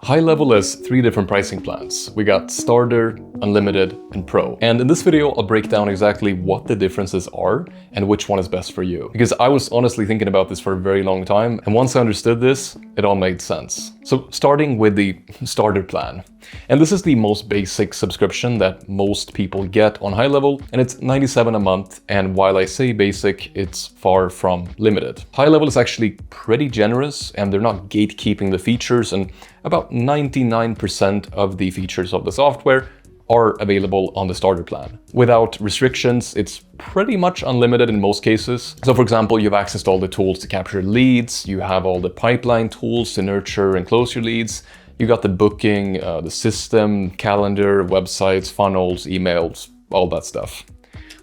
HighLevel has 3 different pricing plans. We got Starter, Unlimited, and Pro. And in this video, I'll break down exactly what the differences are and which one is best for you. Because I was honestly thinking about this for a very long time, and once I understood this, it all made sense. So starting with the Starter plan. And this is the most basic subscription that most people get on HighLevel, and it's $97 a month. And while I say basic, it's far from limited. HighLevel is actually pretty generous, and they're not gatekeeping the features, and about 99% of the features of the software are available on the starter plan. Without restrictions, it's pretty much unlimited in most cases. So for example, you have access to all the tools to capture leads, you have all the pipeline tools to nurture and close your leads, you got the booking, the system, calendar, websites, funnels, emails, all that stuff.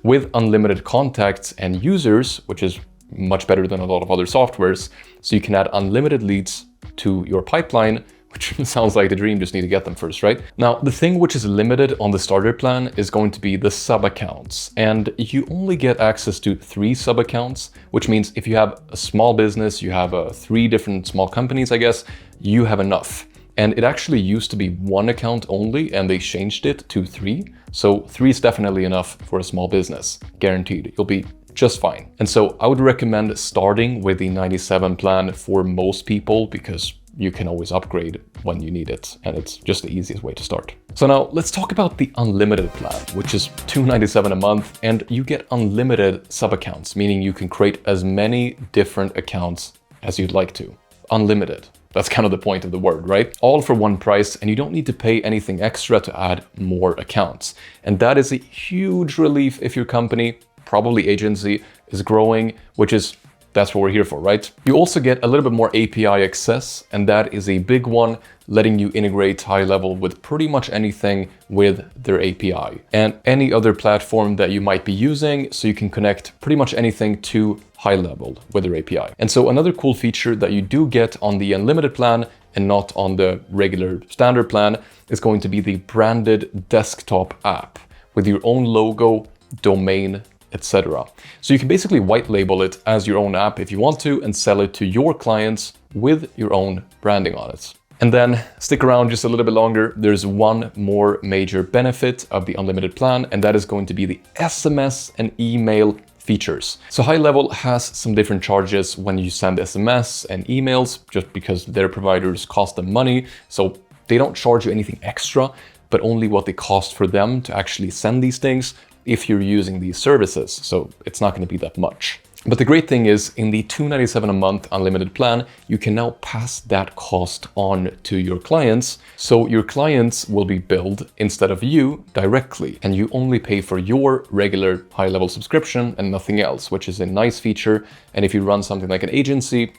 With unlimited contacts and users, which is much better than a lot of other softwares, so you can add unlimited leads to your pipeline, which sounds like the dream, just need to get them first, right? Now, the thing which is limited on the starter plan is going to be the sub-accounts. And you only get access to 3 sub-accounts, which means if you have a small business, you have 3 different small companies, I guess, you have enough. And it actually used to be 1 account only, and they changed it to 3. So 3 is definitely enough for a small business, guaranteed. You'll be just fine. And so I would recommend starting with the 97 plan for most people, because you can always upgrade when you need it, and it's just the easiest way to start. So now let's talk about the unlimited plan, which is $297 a month, and you get unlimited sub-accounts, meaning you can create as many different accounts as you'd like to. Unlimited. That's kind of the point of the word, right? All for one price, and you don't need to pay anything extra to add more accounts. And that is a huge relief if your company, probably agency, is growing, that's what we're here for, right? You also get a little bit more API access, and that is a big one, letting you integrate HighLevel with pretty much anything with their API and any other platform that you might be using, so you can connect pretty much anything to HighLevel with their API. And so another cool feature that you do get on the unlimited plan and not on the regular standard plan is going to be the branded desktop app with your own logo, domain, etc. So you can basically white label it as your own app if you want to and sell it to your clients with your own branding on it. And then stick around just a little bit longer. There's one more major benefit of the unlimited plan, and that is going to be the SMS and email features. So HighLevel has some different charges when you send SMS and emails, just because their providers cost them money. So they don't charge you anything extra, but only what they cost for them to actually send these things if you're using these services. So it's not going to be that much. But the great thing is, in the $297 a month unlimited plan, you can now pass that cost on to your clients. So your clients will be billed instead of you directly, and you only pay for your regular HighLevel subscription and nothing else, which is a nice feature. And if you run something like an agency,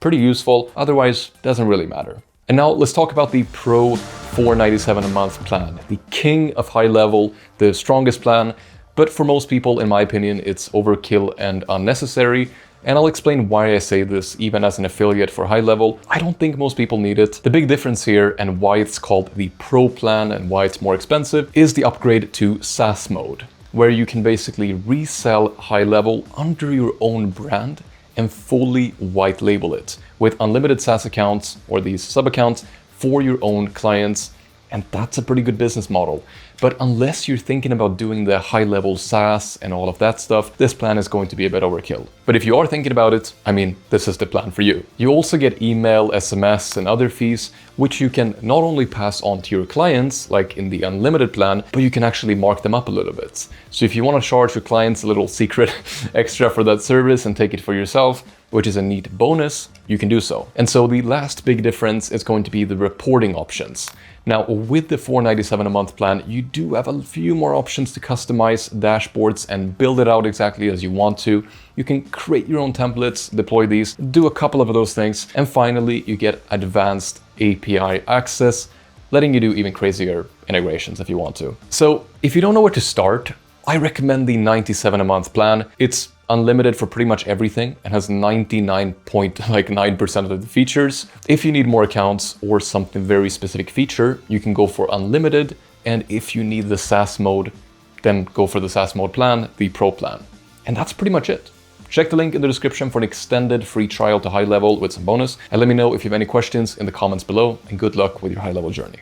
pretty useful. Otherwise, doesn't really matter. And now let's talk about the Pro $497 a month plan, the king of HighLevel, the strongest plan. But for most people, in my opinion, it's overkill and unnecessary. And I'll explain why I say this, even as an affiliate for HighLevel. I don't think most people need it. The big difference here, and why it's called the Pro plan and why it's more expensive, is the upgrade to SaaS mode, where you can basically resell HighLevel under your own brand and fully white label it with unlimited SaaS accounts or these sub-accounts for your own clients. And that's a pretty good business model. But unless you're thinking about doing the HighLevel SaaS and all of that stuff, this plan is going to be a bit overkill. But if you are thinking about it, I mean, this is the plan for you. You also get email, SMS, and other fees, which you can not only pass on to your clients, like in the unlimited plan, but you can actually mark them up a little bit. So if you want to charge your clients a little secret extra for that service and take it for yourself, which is a neat bonus, you can do so. And so the last big difference is going to be the reporting options. Now, with the $497 a month plan, you do have a few more options to customize dashboards and build it out exactly as you want to. You can create your own templates, deploy these, do a couple of those things. And finally, you get advanced API access, letting you do even crazier integrations if you want to. So if you don't know where to start, I recommend the $97 a month plan. It's unlimited for pretty much everything and has 99.9% of the features. If you need more accounts or something very specific feature, you can go for unlimited. And if you need the SaaS mode, then go for the SaaS mode plan, the Pro plan. And that's pretty much it. Check the link in the description for an extended free trial to HighLevel with some bonus, and let me know if you have any questions in the comments below, and good luck with your HighLevel journey.